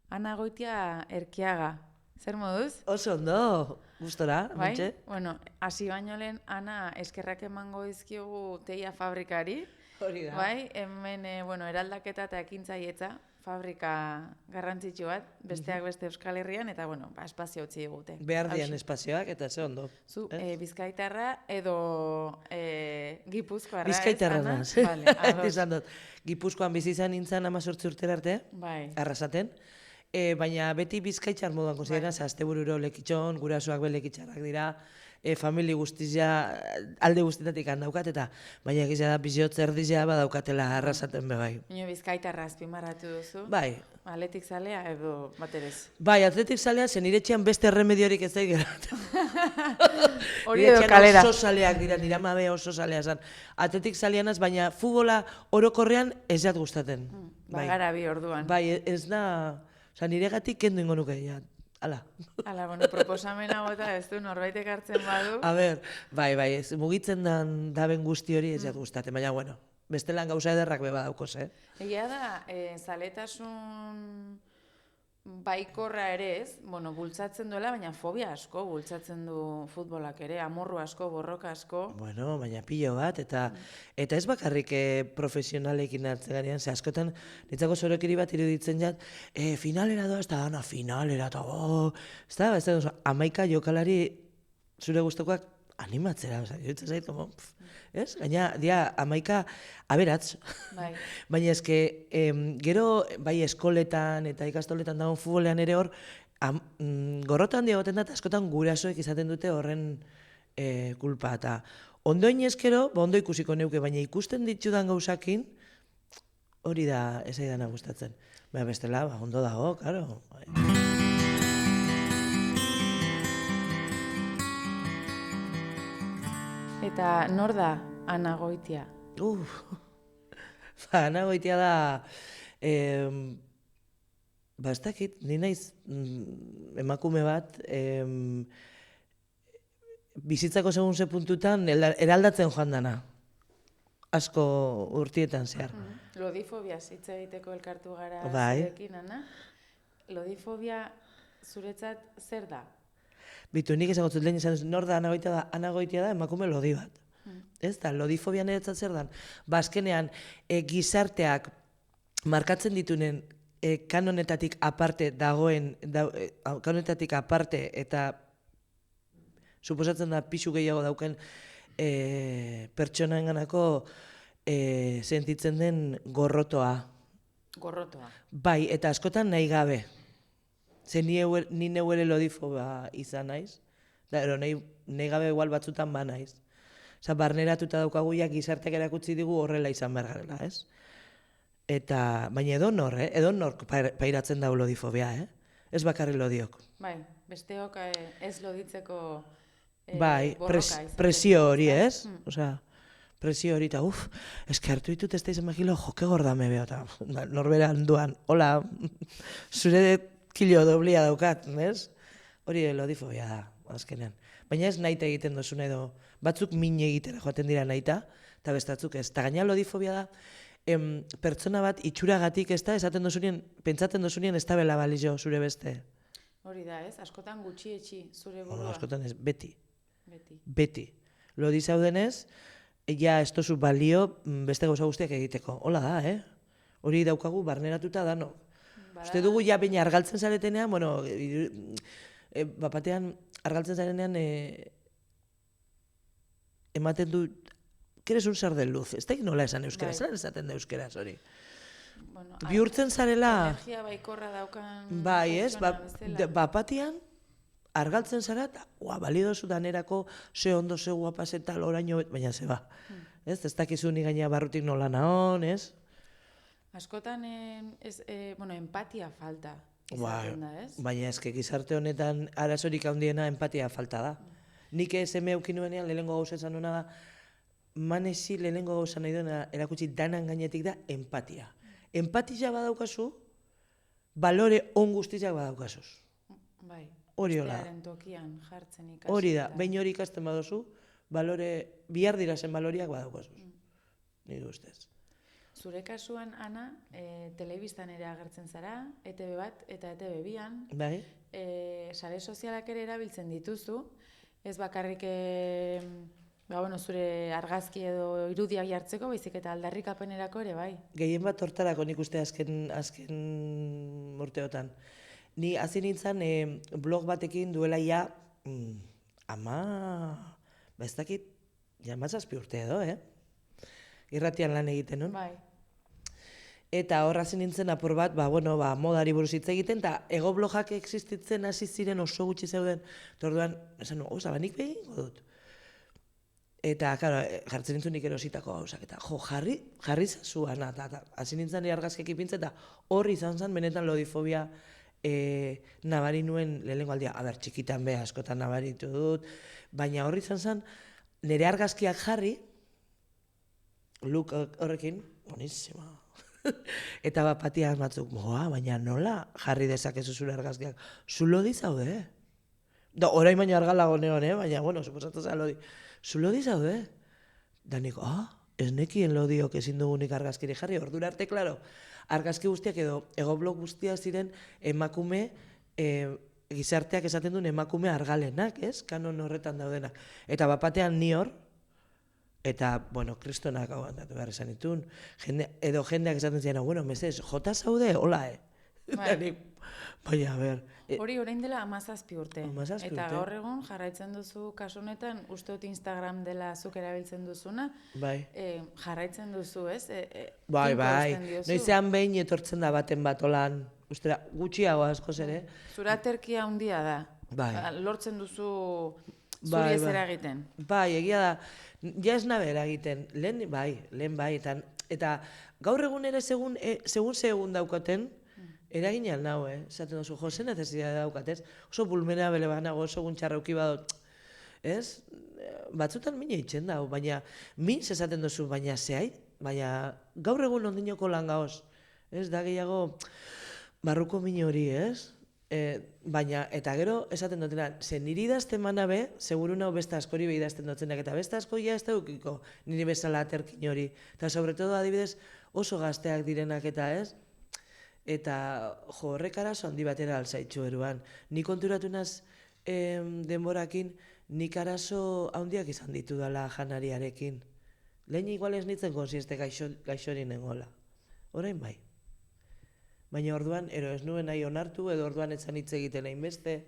Ana Goitia Erkiaga. Zer moduz? Oso ondo, gustora, Bai? mentxe? Bueno, hasi baino lehen Ana eskerrak emango dizkiogu teia fabrikari. Hori da. Bai, hemen, eraldaketa eta ekintzailetza fabrika garrantzitsu bat, besteak beste Euskal Herrian, eta, espazio utzi digute. Behar dian espazioak eta ze ondo. Zu, bizkaitarra edo gipuzkoarra, Bizkaitarra Ana? naz. Vale, ados. Esan dut. Gipuzkoan bizi izan nintzen 18 urtera arte, Bai. Arrasaten. Baina beti bizkaitzar moduan konsidera, astebururo lekitxon, gurasoak be lekitxarrak dira, famili guztizia alde guztitatik daukat, eta baina egizia da biziotz erdizia badaukatela Arrasaten be bai. Ino bizkaitarra azpimarratu duzu? Bai. Atletik zalea edo baterez? Bai, atletik zalea, zen iretxean beste remediorik ez da geratu. Hori edo kalera. Oso zaleak dira, nire amabe oso zalea zan. Atletik zaleanaz, baina futbola orokorrean ez jat gustaten. Bagara bi orduan. Bai, ez da, oza, niregatik kendu ingo nuke, ja, ala. Hala, proposamena bota ez du norbaitek hartzen badu. A ber, bai, ez mugitzen daben guzti hori ez jat gustaten, baina, bueno, bestelan gauza ederrak beba daukoz, Egia da, zaletasun baikorra ere ez, bultzatzen duela, baina fobia asko bultzatzen du futbolak ere, amorru asko, borroka asko. Bueno, baina pilo bat, eta ez bakarrik profesionalekin hartzen ganean, ze askotan, nitzako zorokiri bat iruditzen jat, finalera doa, ez da dana finalera, eta ez da, amaika jokalari zure gustokoak animatzera, iruditzen zait, ez? Gaina, dia, amaika aberatz. Bai. Baina eske, gero, bai eskoletan eta ikastoletan dagoen futbolean ere hor, gorrotan diagoten da, askotan gurasoek izaten dute horren kulpa. Eta ondo inezkero, ondo ikusiko neuke, baina ikusten ditudan gauzakin, hori da ez aidana gustatzen. Baina bestela, ondo dago, karo. Eta nor da Ana Goitia? Ana Goitia da, ez dakit, ni naiz emakume bat, bizitzako segun ze puntutan eraldatzen joan dana. Asko urtietan zehar. Lodifobiaz hitz egiteko elkartu gara zurekin, Ana. Lodifobia zuretzat zer da? Bitu, nik ezagutzen lehen izan nor da Ana Goitia da emakume lodi bat. Ez da, lodifobia niretzat zer dan. Azkenean, gizarteak markatzen ditunen kanonetatik aparte dagoen, kanonetatik aparte eta suposatzen da pixu gehiago dauken pertsonaenganako sentitzen den gorrotoa. Gorrotoa. Bai, eta askotan nahi gabe. Ze ni neu ere lodifoba izan naiz, nahi gabe igual batzutan ba naiz. Osa, barneratuta daukaguiak gizarteak erakutsi digu horrela izan behar garela, ez? Eta, baina edonor pairatzen dau lodifobia, ez bakarri lodiok. Bai, besteok ez loditzeko bai, borroka izan. Presio hori, ez? Osa, presio hori, eta eske hartu ditut ez da izan behilo, joke gordame beho, eta norbera handuan, hola, zure kilo doblia daukat, ez? Hori lodifobia da, azkenean. Baina ez naita egiten dozuna edo, batzuk min egitera joaten dira naita, eta bestatzuk ez. Eta gaina lodifobia da, pertsona bat itxuragatik ez da, esaten dozunien, pentsatzen dozunien ez da bela balizio zure beste. Hori da, ez? Askotan gutxietxi zure burua. Askotan ez, beti. Beti. Lodi zaudenez, ja ez tozu balio beste gauza guztiak egiteko. Hola da, Hori daukagu barneratuta dano. Uste dugu ja baina argaltzen zaretenean, bapatean argaltzen zarenean ematen du, que eres un ser de luz, ez da nola esan euskera, zelan esaten da euskera, hori. Bihurtzen zarela... Energia baikorra daukan... Bai, ez, bapatean argaltzen zara, eta balio dozu danerako ze ondo, ze guapa, ze tal, oraino, baina ze ba. Ez dakizu ni gaina barrutik nola nahon, ez? Askotan, empatia falta izaten da, ez? Baina eske gizarte honetan arazorik handiena empatia falta da. Nik seme eukin nuenean lehenengo gauza esan nuena da, manezi lehenengo gauza nahi duena erakutsi danan gainetik da empatia. Empatia badaukazu, balore on guztiak badaukazuz. Bai, Oriola. bestearen tokian jartzen ikasi. Hori da, behin hori ikasten baduzu, balore, bihar dira zen baloriak badaukazuz. Nire ustez. Zure kasuan, Ana, telebistan ere agertzen zara, ETB bat eta ETB bian. Bai. Sare sozialak ere erabiltzen dituzu, ez bakarrik zure argazki edo irudiak jartzeko, baizik eta aldarrikapenerako ere bai. Gehien bat hortarako nik uste azken urteotan. Ni hasi nintzen blog batekin duela ja, ez dakit, ja 17 urte edo, irratian lan egiten, non? Bai. Eta hor hasi nintzen apur bat, modari buruz hitz egiten, eta egoblogak existitzen hasi ziren oso gutxi zeuden, eta orduan, esan nu, nik behingo dut. Eta, claro, jartzen nintzen nik erositako gauzak, eta jarri zazuan, eta hasi nintzen nire argazkiak ipintzen, eta hor izan zen benetan lodifobia nabari nuen lehenengo aldia, txikitan beha askotan nabaritu dut, baina hor izan zen nire argazkiak jarri, look horrekin, bonissima. Eta bapatiak batzuk, baina nola jarri dezakezu zure argazkiak, zu lodi zaude, Da, orain baina argalago neon, baina, suposatu zen lodi. Zu lodi zaude? Da nik, ez nekien lodiok ezin dugunik argazkiri jarri. Ordura arte, klaro, argazki guztiak edo egoblog guztiak ziren emakume, gizarteak esaten duen emakume argalenak, ez? Kanon horretan daudenak. Eta bapatean ni hor, eta, kristonak aguantatu behar esan ditun, edo jendeak esaten ziren, mesez, jota zaude, hola, Baina, hori orain dela 17 urte. 17 urte. Eta gaur egun jarraitzen duzu kasu honetan, uste dut Instagram dela zuk erabiltzen duzuna, jarraitzen duzu, ez? Bai. Noizean behin etortzen da baten bat olan, ustera, gutxiago askoz ere. Zura aterkia handia da. Bai. Lortzen duzu zuri ez eragiten. Bai, egia da, ja ez nabe eragiten, lehen bai, eta gaur egun ere segun daukaten, eragin alnau, esaten duzu, jose necesidade daukatez, oso vulnerable banago, oso guntxarrauki badot, ez? Batzutan mina itxen dau, baina minz esaten duzu, baina zehai, baina gaur egun ondinoko lan gaoz, ez? Da gehiago barruko min hori, ez? Baina, eta gero esaten dutena, ze niri idazten manabe, seguru nau beste askori behi idazten dutzenak, eta beste asko ja ez daukiko niri bezala aterkin hori. Eta sobretodo adibidez oso gazteak direnak eta ez, eta horrek arazo handi batera alzaitxu eruan. Ni konturatu naz denborakin, nik arazo handiak izan ditu dela janariarekin. Lehen igual ez nintzen konsieste gaixori nengola. Orain bai. Baina orduan, ez nuen nahi onartu, edo orduan etzan hitz egiten hainbeste,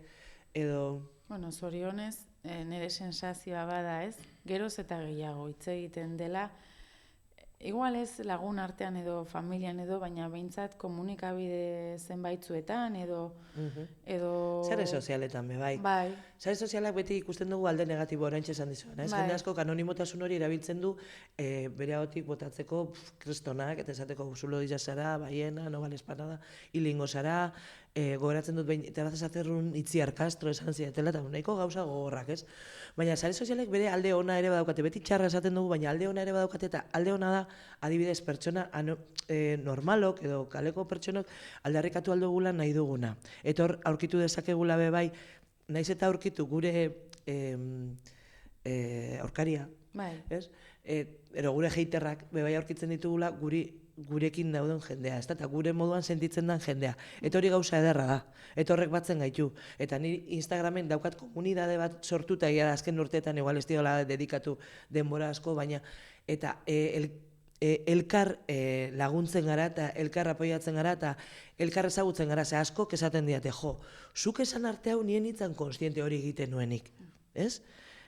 edo... Zorionez, nire sensazioa bada ez, geroz eta gehiago hitz egiten dela, igual ez lagun artean edo familian edo, baina behintzat komunikabide zenbaitzuetan edo... Zare sozialetan, bai. Bai. Zare sozialak beti ikusten dugu alde negatibo oraintxe esan dizuan, ez? Jende asko anonimotasun hori erabiltzen du bere ahotik botatzeko kristonak, eta esateko zulo dizazara, baiena, no bales panada, hilingo zara, gogoratzen dut behin, eta bazaz aterrun Itziar Castro esan zidatela, eta nahiko gauza gogorrak, ez? Baina zare sozialek bere alde ona ere badaukate, beti txarra esaten dugu, baina alde ona ere badaukate, eta alde ona da, adibidez, pertsona normalok edo kaleko pertsonok aldarrikatu aldugula nahi duguna. Eta hor, aurkitu dezakegula bai, naiz eta aurkitu gure aurkaria, ez? Ero gure heiterrak bai aurkitzen ditugula gurekin dauden jendea, ez da, eta gure moduan sentitzen den jendea. Eta hori gauza ederra da, eta horrek batzen gaitu. Eta ni Instagramen daukat komunidade bat sortuta, egia da azken urteetan igual ez diola dedikatu denbora asko, baina eta elkar laguntzen gara, eta elkar apoiatzen gara, eta elkar ezagutzen gara, ze asko esaten diate, zuk esan arte hau nien nintzen konstiente hori egiten nuenik, ez?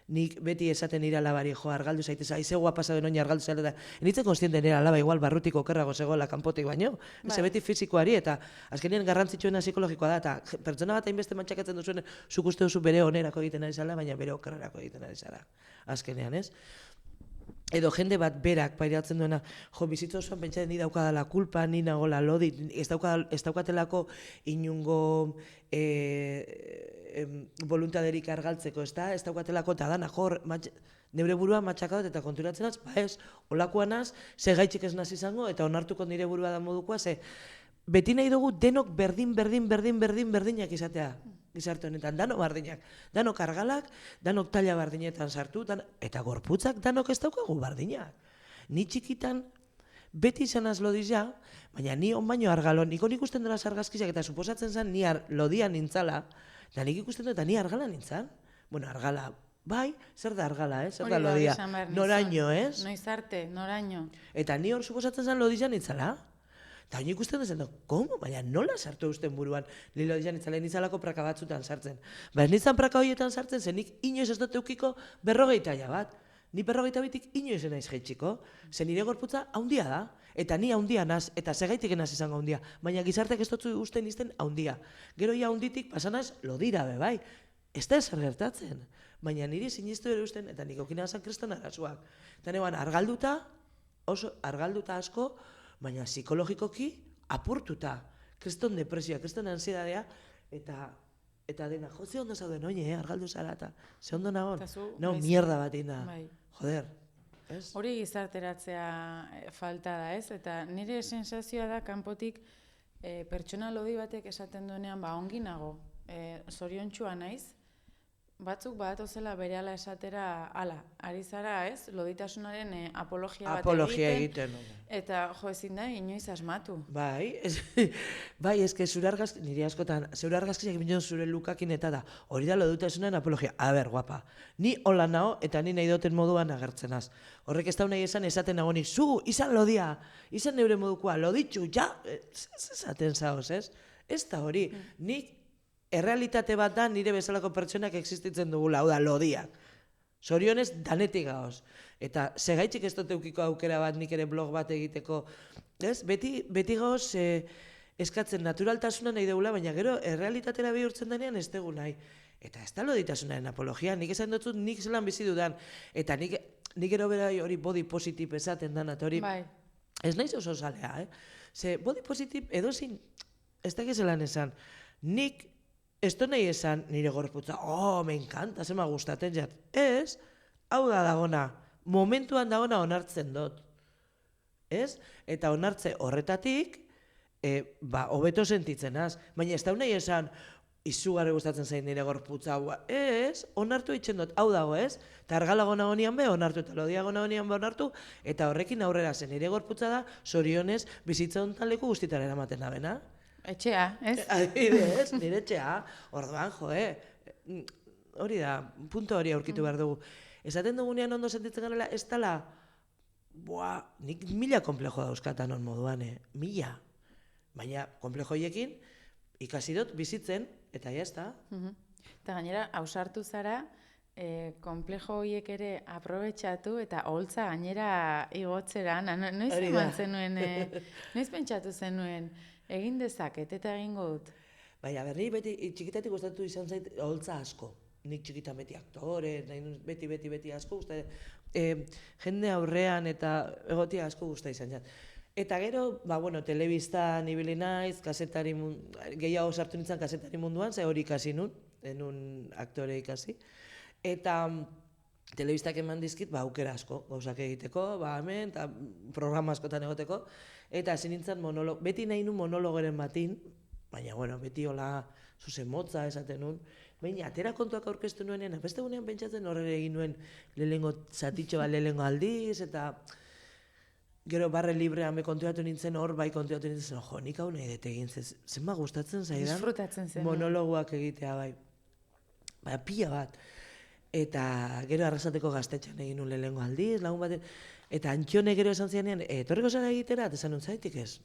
Nik beti esaten nire alabari, argaldu zaitez, aize guapa zauden oin argaldu zaitez, nintzen konstiente nire alaba igual barrutiko okerrago zegoela kanpotik baino, ze beti fizikoari, eta azkenean garrantzitsuena psikologikoa da, eta pertsona bat hainbeste mantxakatzen duzuen, zuk uste duzu bere onerako egiten ari zala, baina bere okerrerako egiten ari zara, azkenean, ez? Edo jende bat berak pairatzen duena, bizitza osoan pentsatzen ni daukadala kulpa, ni nagola lodi, ez daukatelako inungo voluntaderik argaltzeko, ez daukatelako eta dana, neure burua matxakaot eta konturatzen az, ez, olakoanaz, ze gaitxik ez naz izango, eta onartuko nire burua da modukoa, ze beti nahi dugu denok berdinak izatea. Gizarte honetan, danok bardinak, danok argalak, danok taila bardinetan sartu, eta gorputzak danok ez daukagu bardinak. Ni txikitan, beti izanaz lodizia, baina ni on baino argalo, nik ikusten dela argazkiak eta suposatzen zen ni lodia nintzala, eta nik ikusten dut eta ni argala nintzan. Bueno, argala, bai, zer da argala, zer da lodia, noraino, ez? Noiz arte, noraino. Eta ni hor suposatzen zen lodia nintzala. Eta hori ikusten dezen, komo? Baina nola sartu eusten buruan lilo dian nintzalako praka batzutan sartzen. Ba ez nintzen praka horietan sartzen zen, nik inoiz ez dut eukiko 40 bat. Ni 40 inoiz naiz jaitsiko, zen nire gorputza haundia da. Eta ni haundia naz, eta segaitik enaz izango haundia. Baina gizartek ez dutzu usten izten haundia. Gero ia haunditik pasanaz lodira be, bai. Ez da ezer gertatzen. Baina niri sinistu ere usten, eta nik okina zan kriston arazoak. Eta neban argalduta, oso argalduta asko, baina psikologikoki apurtuta, kriston depresioa, kriston ansiedadea, eta dena, jo, ze ondo zauden, oine, argaldu zara, eta ze ondo nagon, no, mierda bat inda, joder. Hori gizarteratzea falta da, ez? Eta nire sensazioa da, kanpotik pertsona lodi batek esaten duenean, ba, ongi nago, zoriontxua naiz, batzuk badatozela berehala esatera, ala, ari zara, ez? Loditasunaren apologia egiten. Eta, jo, ezin da, inoiz asmatu. Bai, eske zure argazki, nire askotan, zure argazkiak binen zure lukakin eta da, hori da loditasunaren apologia. A ber, guapa, ni hola nao eta ni nahi duten moduan agertzenaz. Horrek ez da nahi esaten nagonik, zu, izan lodia, izan neure modukoa, loditxu, ja, esaten zaoz, ez? Ez da hori, nik errealitate bat da nire bezalako pertsonak existitzen dugula, hau da, lodiak. Zorionez, danetik gaoz. Eta segaitxik ez dut eukiko aukera bat nik ere blog bat egiteko. Ez? Beti gaoz eskatzen naturaltasuna nahi dugula, baina gero errealitatera bihurtzen denean ez dugu nahi. Eta ez da loditasunaren apologia, nik esan dut nik zelan bizi dudan. Eta nik ero bera hori body positive esaten dan, eta hori ez naiz oso zalea, Ze body positive edozin, ez da gezelan esan, nik ez da nahi esan nire gorputza, me encanta, zema gustaten jat. Ez, hau da dagona, momentuan dagona onartzen dut. Ez? Eta onartze horretatik, hobeto sentitzen az. Baina ez da nahi esan, izugarri gustatzen zain nire gorputza, ez, onartu eitzen dut, hau dago ez, eta argalagona honian be onartu, eta lodiagona honian be onartu, eta horrekin aurrera zen nire gorputza da, zorionez, bizitza honetan leku guztitaren ematen da bena. Etxea, ez? Adibidez, nire etxea, orduan, hori da, punto hori aurkitu behar dugu. Esaten dugunean ondo sentitzen garela, ez dala, nik 1000 komplejo dauzkatan on moduan, 1000. Baina, komplejo hiekin, ikasi dut bizitzen, eta jazta. Eta gainera, ausartu zara, komplejo horiek ere aprobetxatu eta holtza gainera igotzera. Noiz eman zenuen, noiz pentsatu zenuen, egin dezaket eta egingo dut? Baina, berri beti txikitatik gustatu izan zait holtza asko. Nik txikitan beti aktore, beti asko gusta. Jende aurrean eta egotia asko gusta izan zait. Eta gero, telebistan ibili naiz, gehiago sartu nintzen kasetari munduan, ze hori ikasi nun, enun aktore ikasi. Eta telebistak eman dizkit, aukera asko, gauzak egiteko, hemen, eta programa askotan egoteko. Eta hasi nintzen beti nahi nun monologoren batin, baina, beti hola zuzen motza esaten nun. Baina, atera kontuak aurkeztu nuenean, beste gunean pentsatzen horre egin nuen lehenengo zatitxo bat lehenengo aldiz, eta gero barre librean konturatu nintzen hor, konturatu nintzen, nik hau nahi dut egin, zenba gustatzen zaidan, monologoak egitea, pila bat. Eta gero Arrasateko Gaztetxean egin nuen lehenengo aldiz, lagun baten, eta Antxone gero esan zianean, etorriko zara egitera, eta esan zaitik ez.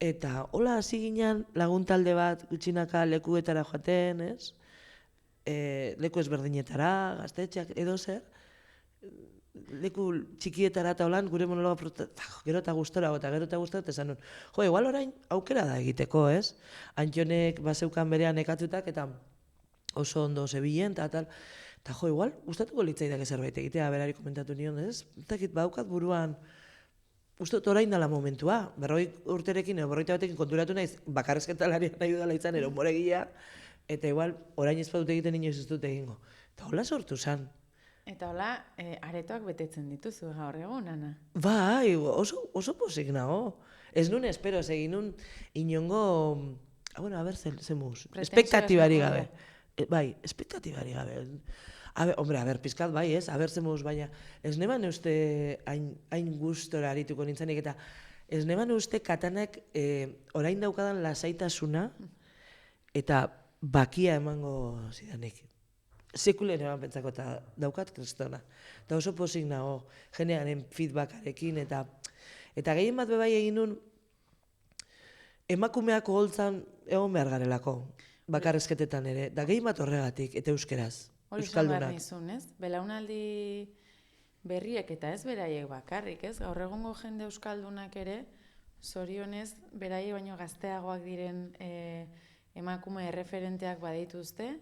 Eta hola hasi ginen lagun talde bat gutxinaka lekuetara joaten, ez? Leku ezberdinetara, gaztetxeak, edo zer. Leku txikietara eta holan, gure monologa gero eta gustora, eta esan nuen. Igual orain aukera da egiteko, ez? Antxonek bazeukan berean ekatutak, eta oso ondo zebilen, eta tal. Eta igual, gustatuko litzaidak zerbait egitea, berari komentatu nion, ez? Etakit, badaukat buruan, uste orain dala momentua, 40 urterekin, 40 batekin konturatu naiz, bakarrezketalarian nahi dudala izan, eronboregia, eta igual, orain ez badut egiten inoiz ez dut egingo. Eta hola sortu zan. Eta hola, aretoak betetzen dituzu gaur egun, Ana? Bai, oso pozik nago. Ez nun espero, egin nun inongo, zen muz, espektatibari gabe. Bai, espektatibari gabe. Hombre, pizkat bai, ez? Zer moduz, baina ez neban uste hain gustora arituko nintzenik, eta ez neban uste katanak orain daukadan lasaitasuna eta bakia emango zidanik. Sekulen eman pentsako eta daukat kristona. Eta oso pozik nago jenearen feedbackarekin, eta gehien bat bebai egin nun emakumeak holtzan egon behar garelako, bakarrezketetan ere, da gehien bat horregatik, eta euskeraz, euskaldunak. Hori nizun, ez? Belaunaldi berriek eta ez beraiek bakarrik, ez? Gaur egungo jende euskaldunak ere, zorionez, beraiek baino gazteagoak diren emakume erreferenteak badituzte,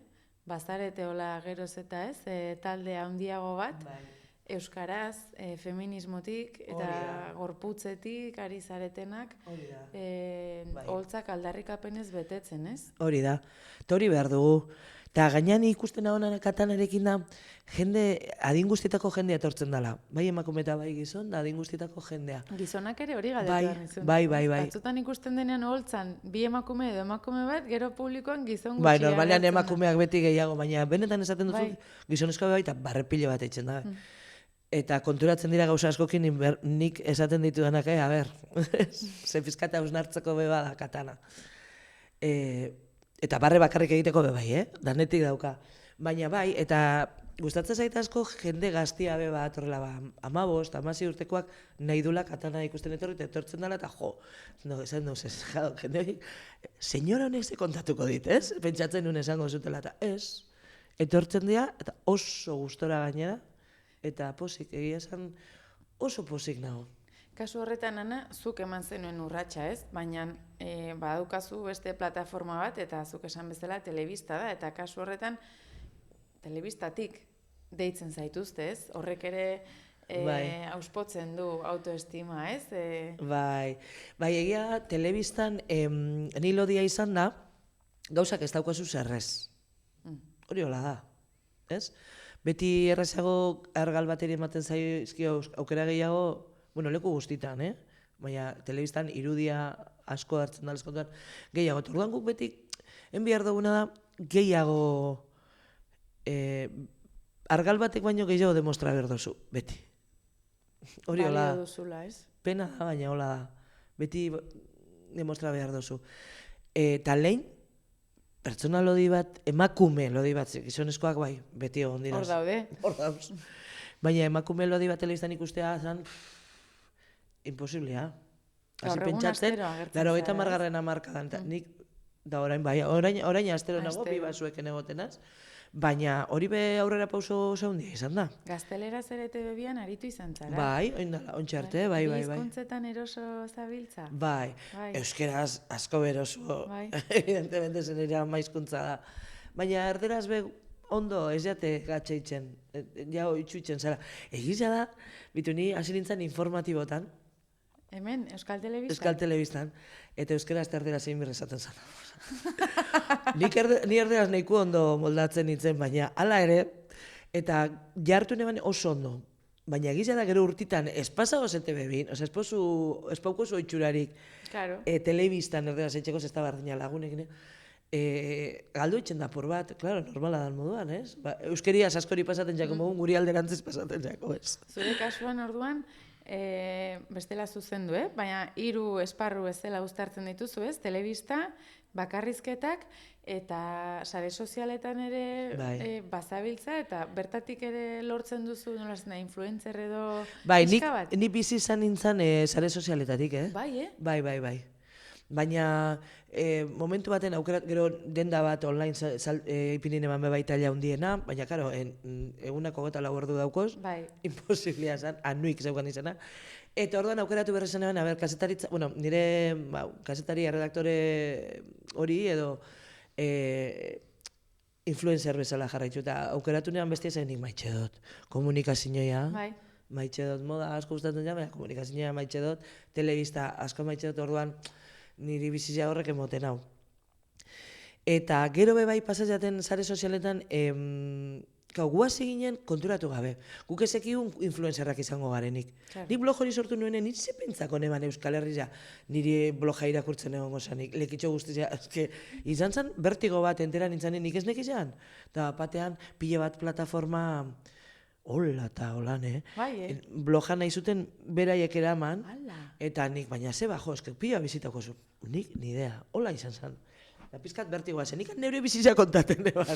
bazarete hola geroz eta ez, talde handiago bat, euskaraz, feminismotik eta gorputzetik ari zaretenak holtzak aldarrikapenez betetzen, ez? Hori da, eta hori behar dugu. Eta gainean ikusten ahonan katanarekin da, adin guztietako jendea etortzen dela. Bai emakume eta bai gizon, da adin guztietako jendea. Gizonak ere hori galdetu nizun. Bai. Batzutan ikusten denean holtzan, bi emakume edo emakume bat, gero publikoan gizon gutxia. Bai, normalean emakumeak beti gehiago, baina benetan esaten duzu, gizonezkoa bai eta barrepile bat eitzen da. Eta konturatzen dira gauza askokin nik esaten ditu denak, ze pizkata hausnartzeko beba da katana. Eta barre bakarrik egiteko bebai, danetik dauka. Baina bai, eta gustatzen zait asko jende gaztia beba atorrela, 15, 16 urtekoak nahi dula katana ikusten etortzen dela, eta esan duz ez, jende hori, senyora honek ze kontatuko dit, ez? Pentsatzen nuen esango zutela, eta ez, etortzen dira, eta oso gustora gainera, eta posik, egia esan oso posik nago. Kasu horretan, Ana, zuk eman zenuen urratsa, ez? Baina badaukazu beste plataforma bat, eta zuk esan bezala telebista da, eta kasu horretan telebistatik deitzen zaituzte, ez? Horrek ere auspotzen du autoestima, ez? Bai, egia telebistan ni lodia izan da, gauzak ez daukazu zerrez. Hori hola da, ez? Beti errazago argal bateri ematen zaizkio aukera gehiago, leku guztitan, baina telebistan irudia asko hartzen da lezkontuan gehiago. Orduan guk beti enbiar duguna da gehiago argal batek baino gehiago demostra behar dozu, beti. Hori hola da. Balio duzula, ez? Pena da, baina hola da. Beti demostra behar dozu. Eta lehen, pertsona lodi bat, emakume lodi bat, gizonezkoak bai, beti egon dira. Hor dauz. Baina emakume lodi bat telebistan ikustea zan, imposiblea. Hasi pentsatzen, 80. hamarkadan, nik, da orain bai, orain astero nago, bi basueken egotenaz, baina hori be aurrera pauso zaundia izan da. Gazteleraz ere TV-an aritu izan zara. Bai, ontxarte, bai. Bi hizkuntzetan eroso zabiltza? Bai, euskeraz asko beroso, evidentemente zen ere maizkuntza da. Baina erderaz be ondo ez jate gatxeitzen, jau itxuitzen zara. Egizia da, bitu ni hasi nintzen informatibotan. Hemen, Euskal Telebistan? Euskal Telebistan, eta euskeraz eta erderaz egin birrezaten zan. Ni erderaz nahiko ondo moldatzen nintzen, baina hala ere, eta jartu neban oso ondo. Baina egizia da gero urtitan, espasa gozete bebin, espauko zu oitxurarik telebistan erderaz eitxeko zesta bardina lagunek, galdu itxen da por bat, klaro, normala dan moduan, ez? Euskeriaz askori pasaten jako mogun, guri alderantziz pasaten jako, ez? Zure kasuan orduan, bestela zuzendu, baina 3 esparru bezala uztartzen dituzu, ez? Telebista, bakarrizketak, eta sare sozialetan ere bazabiltza, eta bertatik ere lortzen duzu, nolazena, influencer edo pixka bat? Bai, ni bizi izan nintzen sare sozialetatik, Bai, Bai. Baina momentu baten aukerat gero denda bat online ipinin eman bebaita handiena, baina karo, egunako 24 ordu daukoz, imposiblia zan, anuik zeugan izena. Eta orduan aukeratu berrezen eban, kasetaritza, nire kasetaria redaktore hori edo influencer bezala jarraitu, eta aukeratu nean bestia zen nik maitxe dut, komunikazioa, maitxe dut, moda asko gustatzen ja, komunikazioa maitxe dut, telebista asko maitxe dut, orduan niri bizizia horrek emoten hau. Eta gero bebai pasatzen sare sozialetan gu hasi ginen konturatu gabe. Guk ezekigun influencerrak izango garenik. Nik blog hori sortu nuenen, nik ze pentsako neban Euskal Herria niri bloga irakurtzen egongo zanik, lekitxo guztizia. Izan zen bertigo bat entera nintzanen, nik ez nekizan. Eta batean pile bat plataforma hola eta holan, bloga nahi zuten beraiek eraman, eta nik, baina ze bajo, pila bizitako zu. Nik, ni idea, hola izan zen. Eta pizkat bertigoa zen, nik neure bizitza kontaten eban.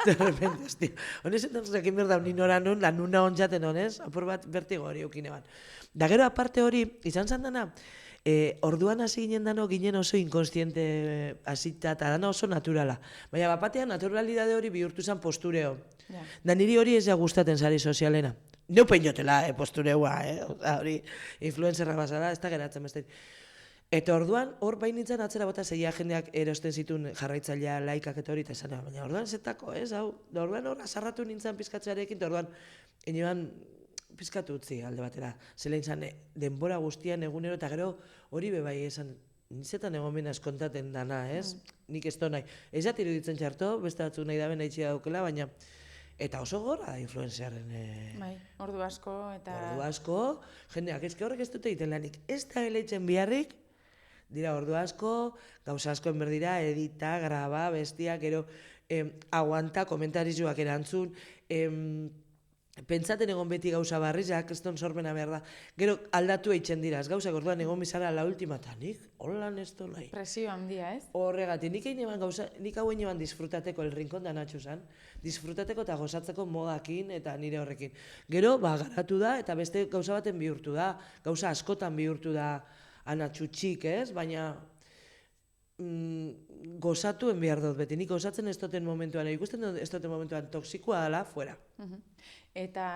De repente, hostia. Honezetan zekin berda, ni nora nun, la nuna ontsaten honez, apur bat bertigo hori eukine eban. Da gero aparte hori, izan zan dana, orduan hasi ginen dano ginen oso inkonstiente hasita eta dana oso naturala. Baina bapatean naturalidade hori bihurtu zen postureo. Da niri hori ez da gustaten sari sozialena. Neu peinotela, postureua, hori influencerra basada, ez da geratzen beste. Eta orduan, hor bain nintzen atzera bota zeia jendeak erosten zituen jarraitzailea laikak eta hori, eta esan, baina orduan zetako, hau, da orduan hor azarratu nintzen pizkatzearekin, eta orduan, inoan pizkatu utzi alde batera. Zela izan, denbora guztian egunero, eta gero hori bebai esan, nizetan egon bina eskontaten dana, nik ez nahi. Ez dat iruditzen txarto, beste batzuk nahi daben nahi daukela, baina, eta oso gora influencerren. Bai, ordu asko, eta... Ordu asko, jendeak ezke horrek ez dute egiten lanik, ez da eleitzen biharrik, dira ordu asko, gauza asko enberdira, edita, graba, bestia, gero aguanta, komentarizuak erantzun, pentsaten egon beti gauza barrizak, ez don sorbena behar da, gero aldatu eitzen dira, gauzak orduan egon bizara la última, eta nik, holan ez do nahi. Presio handia, ez? Horregatik, nik hauen eban disfrutateko el rincón da Nacho zan, disfrutateko eta gozatzeko modakin eta nire horrekin. Gero, garatu da, eta beste gauza baten bihurtu da, gauza askotan bihurtu da, anatxutxik, ez? Baina gozatuen behar dut beti. Nik gozatzen ez duten momentuan, ikusten dut ez duten momentuan toksikoa dela, fuera. Eta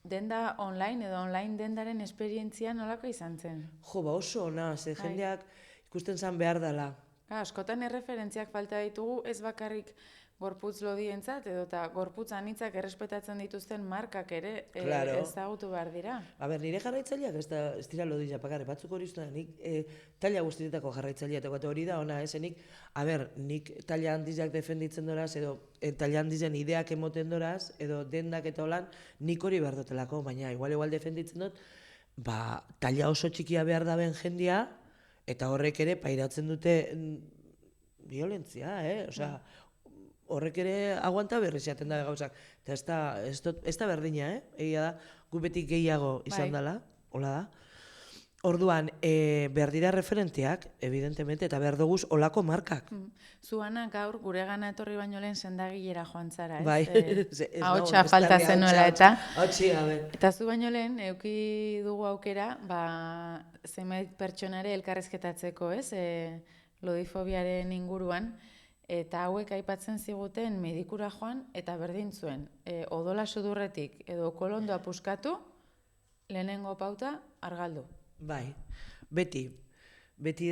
denda online edo online dendaren esperientzia nolako izan zen? Jo, oso ona, ze jendeak ikusten zan behar dela. Askotan erreferentziak falta ditugu, ez bakarrik gorputz lodientzat, edo eta gorputz anitzak errespetatzen dituzten markak ere ezagutu behar dira. Nire jarraitzaileak ez dira lodila pakarre, batzuk hori ustean, nik taila guztietako jarraitzaileak, eta hori da ona, nik taila handizak defenditzen doraz, edo taila handizen ideak emoten doraz, edo dendak eta holan, nik hori behar dutelako, baina igual defenditzen dut, taila oso txikia behar daben jendia, eta horrek ere pairatzen dute violentzia, horrek ere aguanta berriziaten da gauzak. Eta ez da berdina, egia da, gu beti gehiago izan dela, hola da. Orduan, behar dira referenteak, evidentemente, eta behar duguz olako markak. Zuanak gaur gure gana etorri baino lehen sendagilera joan zara, ez? Bai. Ahotsa falta zenuela eta... Ahotsi gabe. Eta zu baino lehen, euki dugu aukera, zenbait pertsonare elkarrezketatzeko, ez? Lodifobiaren inguruan. Eta hauek aipatzen ziguten medikura joan eta berdin zuen. Odola sudurretik edo kolondoa puskatu, lehenengo pauta argaldu. Bai, beti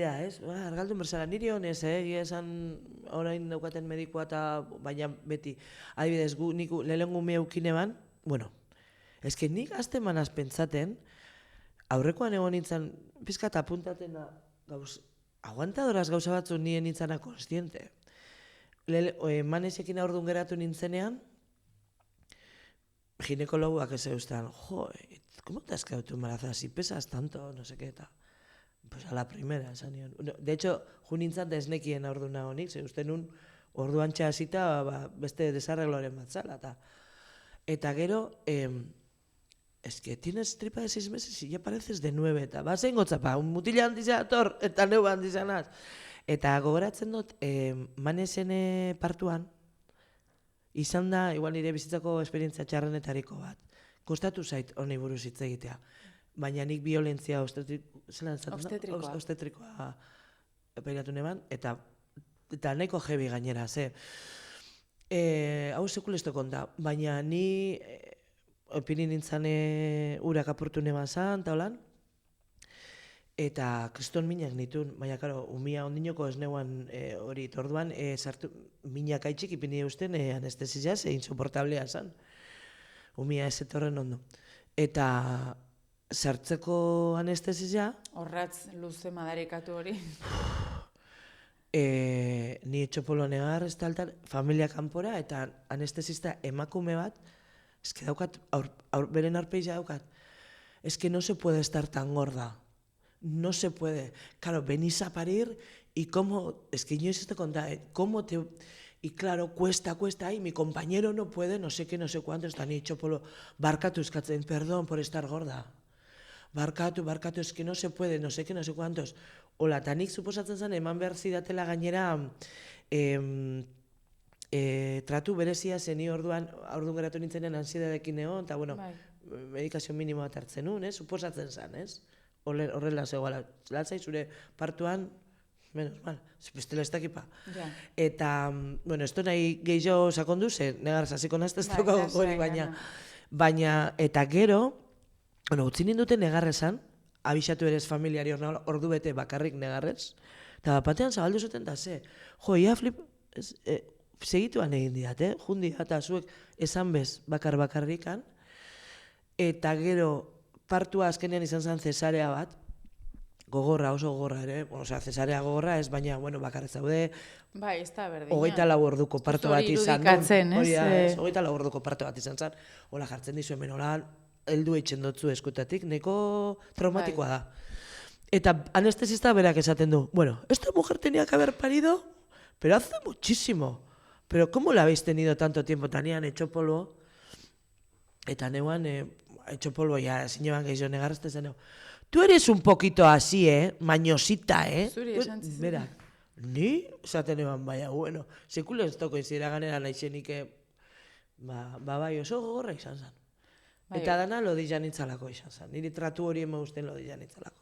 da, ez? Argaldu berzara, niri honez, egia esan orain daukaten medikua eta baina beti. Adibidez, nik lehenengo meukine ban, ezke nik azte manaz pentsaten, aurrekoan egon nintzen, pizkat apuntaten da, aguantadoraz gauza batzu nien nintzana konstiente. Manesekin aurdun geratu nintzenean, ginekologuak ez eustan, ¿cómo te has quedado tú embarazada? Si pesas tanto, no sé qué, eta. Pues a la primera, esan nion. De hecho, ju nintzen da esnekien aurduna honik, ze uste nun orduan txasita beste desarregloren bat zala. Eta gero, es que tienes tripa de 6 meses y ya pareces de 9, eta bazen gotzapa, un mutila handizan ator, eta neu handizanaz. Eta gogoratzen dut, manesen partuan, izan da, igual nire bizitzako esperientzia txarrenetariko bat. Kostatu zait honi buruz hitz egitea. Baina nik violentzia obstetrikoa peiratu neban, eta nahiko jebi gainera, ze. Hau sekulesto konta, baina ni opini nintzen urak apurtu neban zan, eta holan, eta kriston minak nituen, baina, karo, umia ondinoko ez neuan hori torduan, minak haitxik ipini eusten anestesiaz, insoportablea zan. Umia ez etorren ondo. Eta sartzeko anestesizia... Horratz luze madarikatu hori. ni etxopolo negar, ez taltan, familia kanpora, eta anestesista emakume bat, eske daukat, beren arpeia daukat, eske no se puede estar tan gorda, no se puede, claro, venís a parir, y cómo, es que yo eso te contaba, cómo te... Y claro, cuesta, y mi compañero no puede, no sé qué, no sé cuánto, está ni etxopolo, barkatu eskatzen, perdón por estar gorda. Barkatu, es que no se puede, no sé qué, no sé cuántos. Ola, eta nik suposatzen zen, eman behar zidatela gainera tratu berezia zeni orduan geratu nintzenen ansiedadekin egon, eta bueno, medikazio minimo bat hartzen nuen, suposatzen zen, ez? Horrela zegoela, latzai zure partuan, menos mal, bestela ez dakipa. Eta, bueno, esto nahi gehiago sakondu, ze negar hasiko nazte ez daukago hori, baina, eta gero, bueno, utzi ninduten negarrezan, abixatu ere ez familiari ordu bete bakarrik negarrez, eta batean zabaldu zuten da ze, jo, ia flip, segituan egin diat, jundi eta zuek esan bez bakarrikan, eta gero partua azkenean izan zen zesarea bat, gogorra, oso gogorra ere, osea, zesarea gogorra ez, baina, bueno, bakarrez zaude, bai, ez da berdina. 24 orduko partu bat izan irudikatzen, ez? 24 orduko partu bat izan zen, hola jartzen dizu hemen, hola, heldu eitzen dutzu eskutatik, neko traumatikoa da. Eta anestesista berak esaten du, bueno, esta mujer tenía que haber parido, pero hace muchísimo. Pero ¿cómo la habéis tenido tanto tiempo? Tanían etxopolo, eta neuan, etxopolo, ya, zineban gehiago negarrazte zen, tú eres un poquito así, mañosita, Zuri esan zizun. Berak, ni? Esaten neuan, baina, bueno, sekulo ez toko izira ganera nahizenik, bai, oso gogorra izan zen. Eta dana lodi janitzalako izan zen. Niri tratu hori ema usten lodi janitzalako.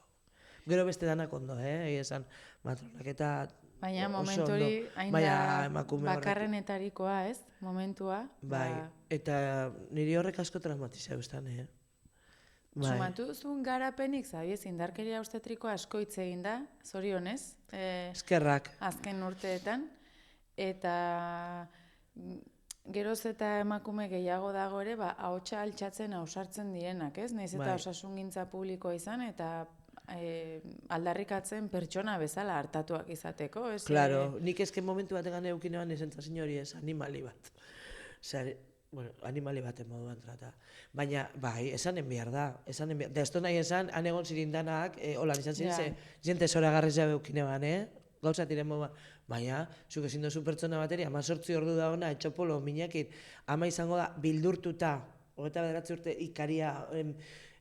Gero beste danak ondo, esan matronak eta baina momentu hori hain da bakarrenetarikoa, ez? Momentua. Bai, eta niri horrek asko traumatizea ustan, Sumatu zuen garapenik, zabiez, indarkeria obstetrikoa asko hitz egin da, zorionez. Eskerrak. Azken urteetan. Eta geroz eta emakume gehiago dago ere, ahotsa altxatzen ausartzen direnak, ez? Naiz eta osasungintza publikoa izan, eta aldarrikatzen pertsona bezala hartatuak izateko, ez? Claro, nik ezken momentu bategan eukinean esentzazin hori ez, animali bat. Bueno, animali baten moduan trata. Baina, bai, esanen behar da. Da, ez nahi esan, han egon zirindanak, holan izan ziren, jente zoragarrez jabe eukinean, gauza tiren moduan. Baina, zuk ezin dozu pertsona bateri, 18 ordu da ona, etxopolo, minakin, ama izango da, bildurtuta, 29 urte ikaria,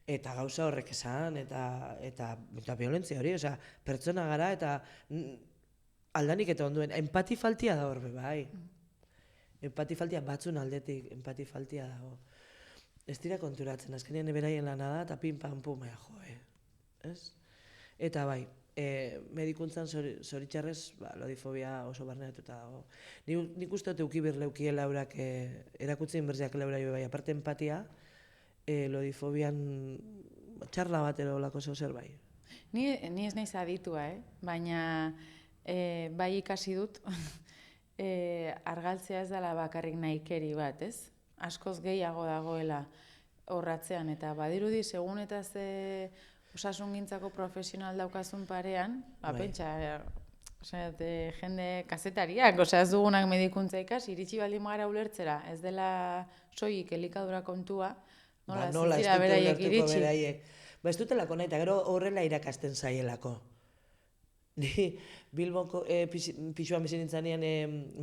eta gauza horrek esan, eta violentzia hori, osea, pertsona gara, eta aldanik eta onduen, empatifaltia da horbe, bai. Empatifaltia batzun aldetik, empatifaltia dago. Ez dira konturatzen, azkenean eberaien lana da, eta pin-pam-pum, ez? Eta bai, medikuntzan zoritxarrez, lodifobia oso barneatuta dago. Nik uste dut eukibir leukiela eurak, erakutzen berziak leura jo bai, aparte empatia, lodifobian txarla bat olako zer bai. Ni ez naiz aditua, baina bai ikasi dut, argaltzea ez dela bakarrik nahikeri bat, ez? Askoz gehiago dagoela horratzean, eta badirudi, segun eta ze osasungintzako profesional daukazun parean, pentsa, jende kazetariak, ez dugunak medikuntza ikasi, iritsi baldin gara ulertzera, ez dela soilik elikadura kontua, nola ez dira beraiek iritsi. Ez dutelako nahi, eta gero horrela irakasten zaielako. Ni Bilboko pixuan bizi nintzanean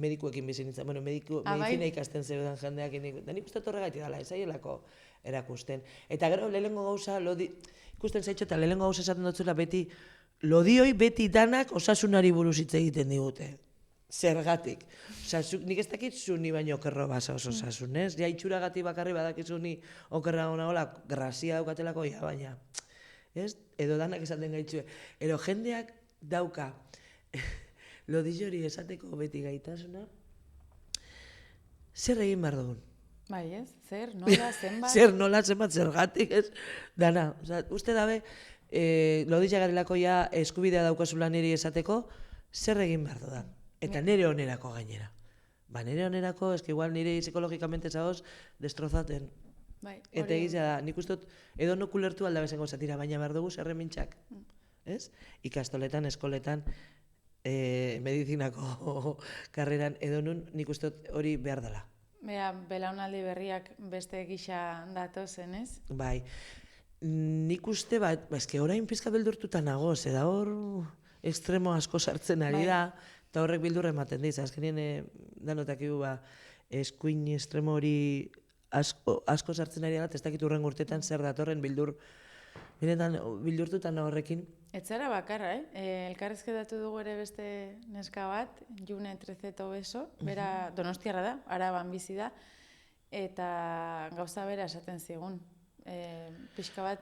medikuekin bizi nintzen, bueno, medizina ikasten zebedan jendeak, da nik uste horregatik dela, ez aielako erakusten. Eta gero lehenengo gauza, ikusten zaitxo eta lehenengo gauza esaten dutzula beti, lodioi beti danak osasunari buruz hitz egiten digute. Zergatik. Osa, nik ez dakit zu ni baino okerro basa oso osasun, ez? Ja, itxuragatik bakarri badakizu ni okerra gona hola, grazia daukatelako, baina, ez? Edo danak esaten gaitzue. Ero jendeak dauka lodillori esateko beti gaitasuna, zer egin behar dugun? Bai, ez? Zer, nola, zenbat? Zer, nola, zenbat, zergatik, ez? Dana, uste dabe, lodilla garelako ja eskubidea daukazula niri esateko, zer egin behar dudan? Eta nire onerako gainera. Nire onerako, eski igual nire psikologikamente zaoz, destrozaten. Eta egizia da, nik uste dut, edo no kulertu aldabezen gozatira, baina behar dugu zerremintxak. Ez? Ikastoletan, eskoletan, medizinako karreran edo nun, nik uste hori behar dela. Bea, belaunaldi berriak beste gisa datozen, ez? Bai, nik uste eske orain pizka beldurtuta nago, da hor ekstremo asko sartzen ari da, eta horrek bildur ematen diz, azkenien danotakigu eskuin estremo hori asko sartzen ari da, ez dakit hurrengo urtetan zer datorren bildurtutan horrekin. Ez zara bakarra, elkarrizketatu dugu ere beste neska bat, June Treceto Beso, bera Donostiarra da, Araban bizi da, eta gauza bera esaten zigun. Pixka bat,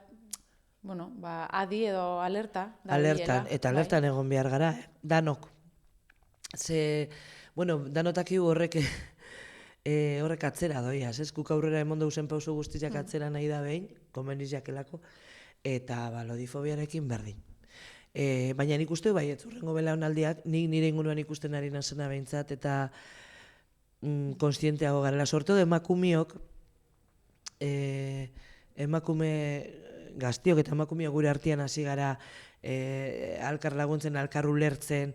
adi edo alerta. Alertan, eta alertan egon behar gara, danok. Danotakigu horrek atzera doiaz, ez? Guk aurrera emon dauzen pauso guztiak atzera nahi da behin, komeniz jakelako, eta lodifobiarekin berdin. Baina nik uste, bai, ez urrengo belaunaldiak, nik nire inguruan ikusten ari nazena behintzat, eta konstienteago garela. Sortu emakumiok, emakume gaztiok eta emakumeok gure artean hasi gara alkar laguntzen, alkar ulertzen,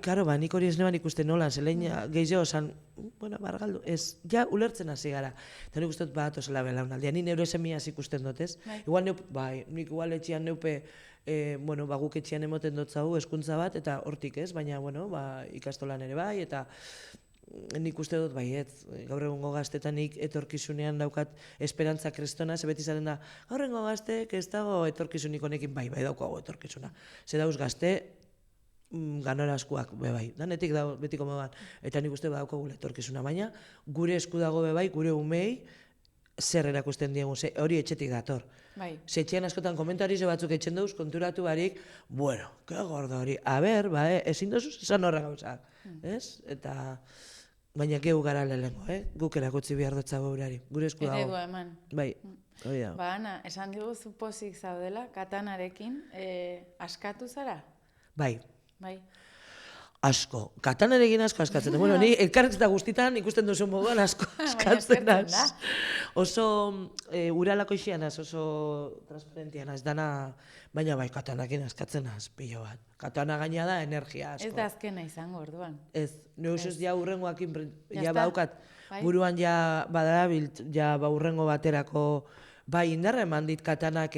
karo, nik hori ez neban ikusten nolan, zelein gehiago esan, bargaldu, ez, ja ulertzen hasi gara. Eta nik uste dut bat osela belaunaldia, ni neure semiaz ikusten dut, ez? Igual nik igual etxian neupe, guk etxian emoten dut zau, eskuntza bat, eta hortik ez, baina, ikastolan ere bai, eta nik uste dut baiet, gaur egungo gaztetanik etorkizunean daukat esperantza kristona, ze beti zaren da, gaur egungo gaztek ez dago etorkizunik honekin, bai daukago etorkizuna. Ze dauz gazte, ganorazkoak bebai, danetik dago betiko moduan, eta nik uste badaukagu etorkizuna, baina gure esku dago bebai, gure umei, zer erakusten diegu, hori etxetik dator. Ze etxean askotan komentarizo batzuk etxen dauz, konturatu barik, ke gordo hori, ezin dozuz esan horra gauzak, ez? Eta, baina geu gara lehenko, guk erakutzi behar dutza gaurari, gure esku dago. Eredua eman. Bai, hori dago. Ana, esan diguzu pozik zaudela, katanarekin, askatu zara? Bai. Bai. Asko. Katanarekin asko askatzen. Ni elkarrizketa guztitan ikusten duzu moduan asko askatzen naz. Oso uralako ixianaz, oso transparentianaz, dana, baina bai, katanarekin askatzen naz, pilo bat. Katana gaina da energia asko. Ez da azkena izango orduan. Ez, neusuz ja urrengoakin, ja baukat, buruan ja badarabilt, ja urrengo baterako, bai, indarra eman dit katanak,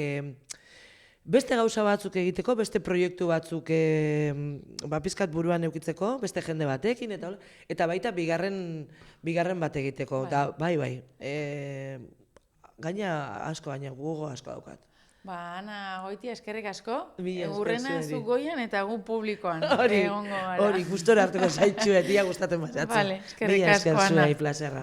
beste gauza batzuk egiteko, beste proiektu batzuk pizkat buruan eukitzeko, beste jende batekin, eta baita bigarren bat egiteko. Bai. Gaina asko, gugo asko daukat. Ana Goitia, eskerrik asko. Urrena zu goian eta gu publikoan. Hori, gustora hartuko zaitxuet, ia gustatzen bazatzen. Eskerrik asko, Ana. Mila esker zuei, plazerra.